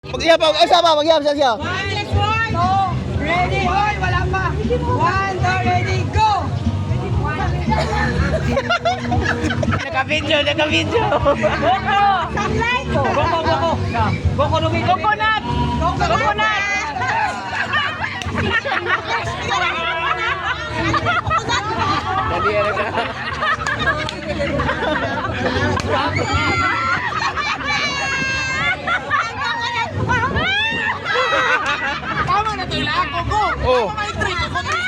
Mag-iya pa, asa ba? Mag-iya sa siya. 1, 2, ready, hoy, wala pa. 1, 2, ready, go! Naka-video, naka-video. Sunlight! Coconut! Coconut! Dali yan ka. Tama na tayo lang ako, go! Oh. May trick ako, trick!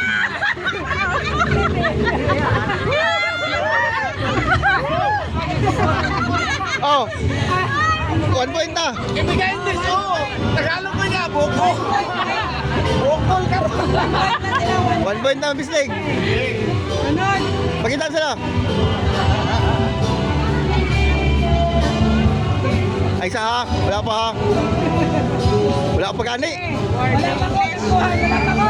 Oh. 1 point na. Ibigay hindi, so! Tagalog mo niya, boko! Bokol ka! 1 point na, Bislig. Ano? Pakita sila. Ay, isa ha. Wala pa ha. Wala pa gani. Wala pa ko! Wala pa ko!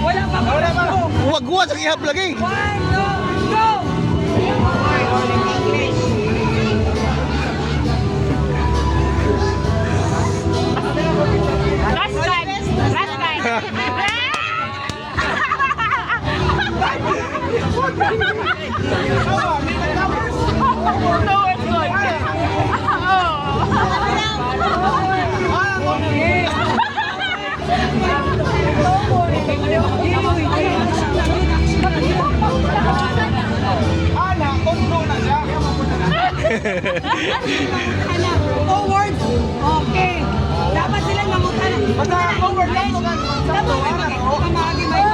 Wala pa ko! Wala pa ko! Huwag sa ihap lagi. 1, 2, go! Last time. Last time. No, it's good. Forward! Okay. Dapat silang mamutan. Basta forward lang. Dapat may pamagi may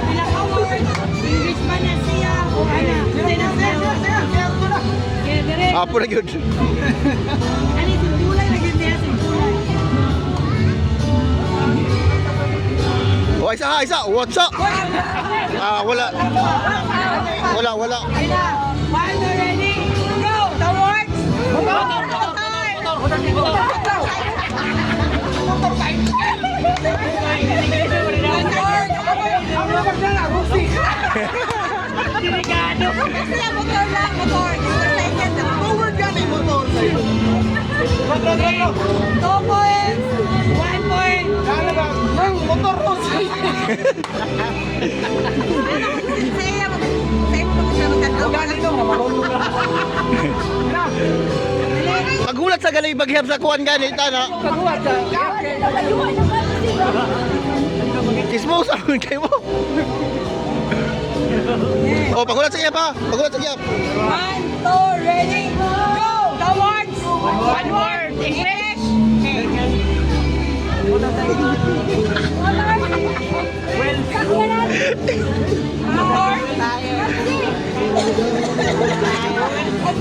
bilang forward. English man na siya. Apo na yun. Ano yung gulay na ganda yan? O, isa ha, isa. What's up? Wala. Wala. One, two, ready, go! The words! Delikado. Motor lang, motor. Forward ka na motor. 2 points. 1 point. Motor ko. Pagulat sa galing baghihap sa kuwan ganit, na. Kismo sa kayo mo. Oh, pagulat sa iya pa. Pagulat sa iya. 1, 2, ready, go! The words! One word. English. Motor!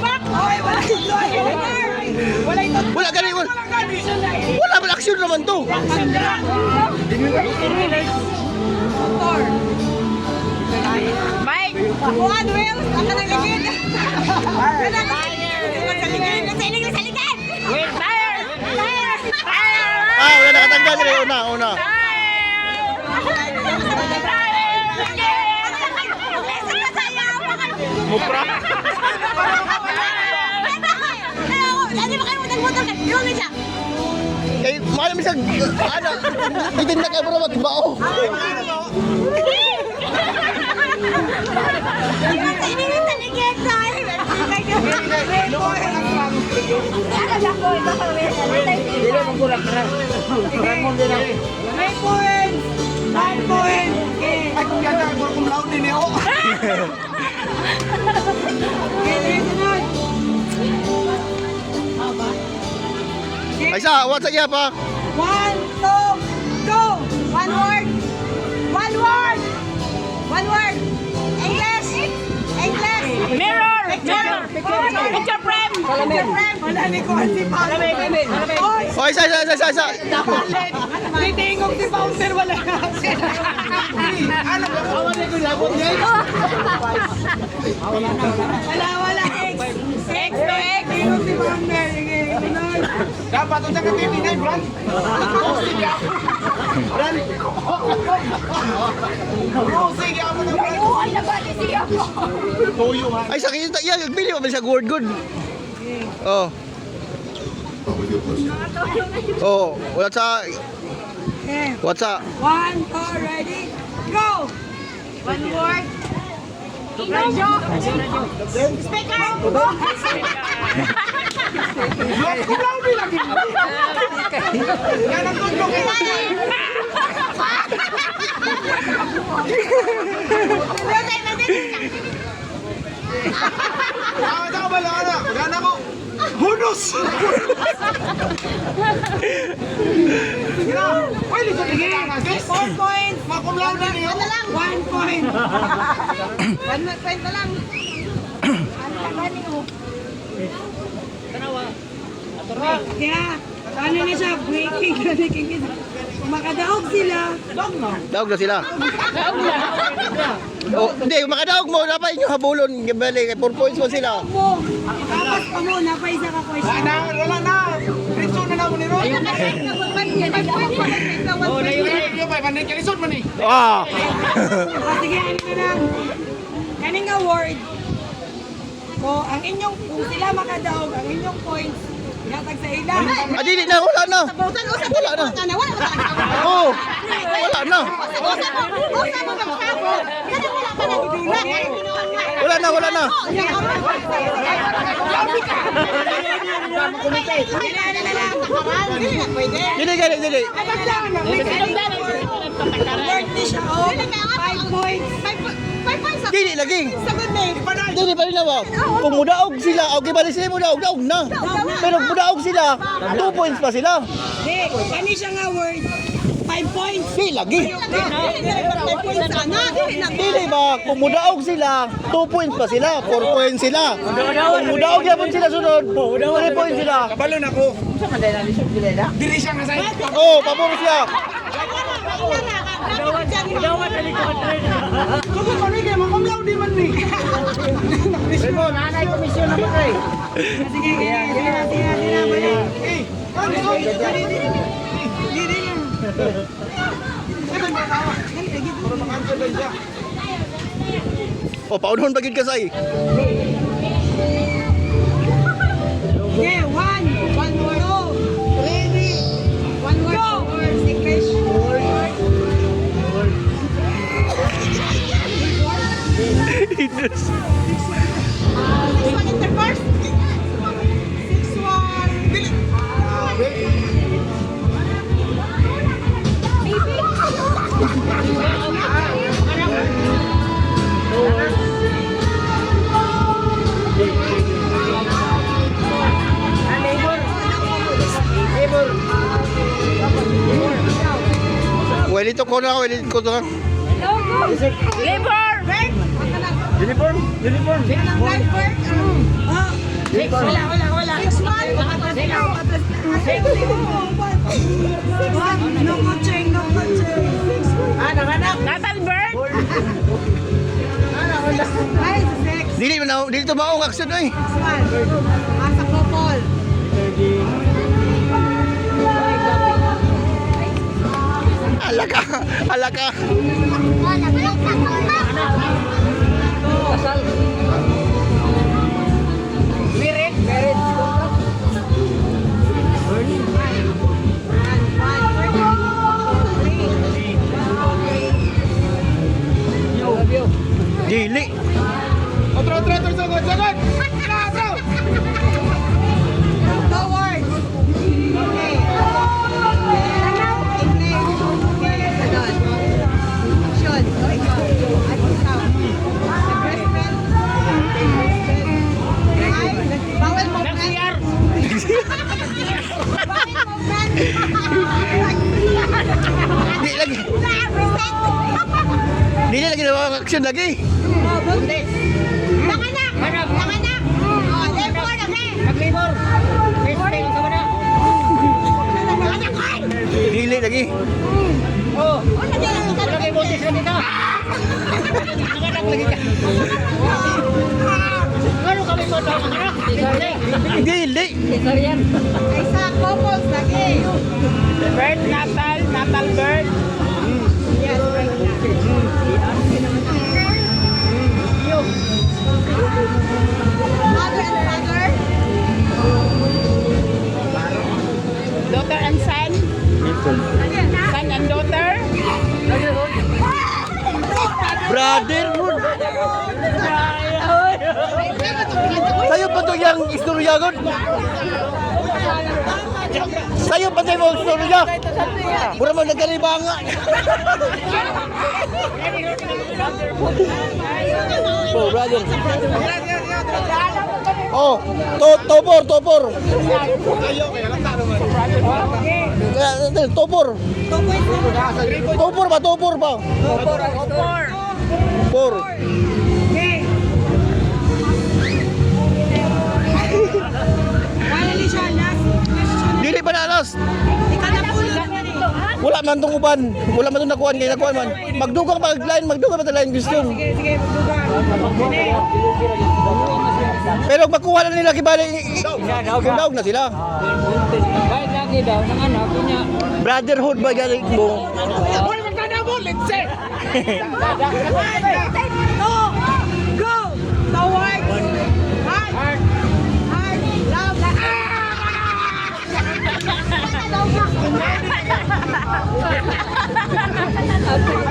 Back! Hoy, wala ito! Wala ito! Wala ganit. Wala man aksyon naman to. Motor! Mike. One wheels! Ang kanagigid! Sa likod! Wait, tire. Tire. Tire. Wala nakatanggal rin. Una. Mupra. Kay mahal mi sa ano. Itin na kay bro magbao. May points! 9 points! Ay, kung ganda, kung loud din eh, oh! Okay, sunod! Ay sa, what's sa iya pa? 1, 2, go! One word! One word! One word! English! English! Mirror. Mirror. Picture frame. Picture frame! Wala ni ko si Paolo! Oy! Oh, isa. Titingog si Bouncer, wala kasi! Ano ba? Wala! X to X! Tingog si Bouncer! Sige, sunod! Dapat ito sa katitigay, Brad! Brad! Sige ako na! Ay, nabati siya ako! Tuyo ha! Ay sa kita iya, bili mo ba siya good. Oh. Oh, what's up? Okay. What's up? 1, 2, ready, go! One word. Radyo. Speaker. Hunus! Pwede ko bigyan. 4 points. 1 point. 1 point na lang. Kaya, ano na siya, breaking. Makadaog sila. Daog na sila. Oh, hindi, makadaog mo. Dapat inyo habulon. Bali, 4 points mo sila. Mo, tapos pa mo, napaisa ka question. Wala na. Ritso na naman ni Ron. Oh, na yun. Yung may panay kalisod man eh. Ah! Sige, ano na lang. Kaning award. Ang inyong, kung sila makadaog, ang inyong points, yatag sa ilang. Ah, dili na, wala na. Wala na. Oh, wala na. Wala na, wala na. Dili, dili, dili. Award ni siya, 5 points. Dili lagi. Dili pa rin na ba? Kung mudaog sila, okay ba sila mudaog, daog na. Pero mudaog sila, 2 points pa sila. Di, kani siya nga award, 5 points. Dili lagi. Dili ba? Kung mudaog sila, 2 points pa sila, 4 points sila. Kung mudaog yapon sila sunod, 3 points sila. Kabalon ako. Diri siya nga sa'yo. Oh, pabor siya. Kung ano kayo, makamlaw di man ni. Remo, nanay komisyon na ba kayo? Sige, sige, balik. Eh, ano? Dili lang. Para makansel lang siya. Oh, paunahon pagid ka say. Okay, 1, 2, ready, 1 word, go! English. This one intercourse. 6 1. Welito ko na, welito ko na. Labor. Uniform? Uniform? Wala. 6 1. No coaching. Natal bird. Ay, 6 Dili na, dili to maong action ay. 1. Asa couple. Alaka, alaka. Dili. Otro, sagod! Bravo! No words. Okay. English. Okay. Sagot. Action. Ano sound? Investment. Bawal movement. Bawal movement. Dili lagi. Dili lagi na action lagi. Buntis. Panganak. Panganak. Oh, labor na eh. Labor. Testing ka na. Panganak ay. Dili lagi. Oh. Wala din ang Wala kay buntis na dito. Nanganak lagi ka. Ano kami mo daw manganak? Dili. Ay sa couples lagi. Bird, natal bird. Yes, right na. Mother and father. Son and daughter. Brotherhood. Sa'yo pa to yung istorya god. Sa'yo pa to yung istorya. Mura mo nagkalibanga. Oh, brother. Oh, topor. Topor. Topor ba? Topor. Okay. Kaya ni siya, last question. Dili pa na alas. Ikaw na pulo naman eh. Wala man tong uban. Wala man tong nakuan kay nakuan man. Magdugang pa line question. Sige, magduga. Pero makuha na nila kibali. Daog na sila. Kahit lagi daw, ng anak niya. Brotherhood ba galing mo? Hoy, magkana mo, let's say. Go! Go! Towards heart! Heart! Love! Ah!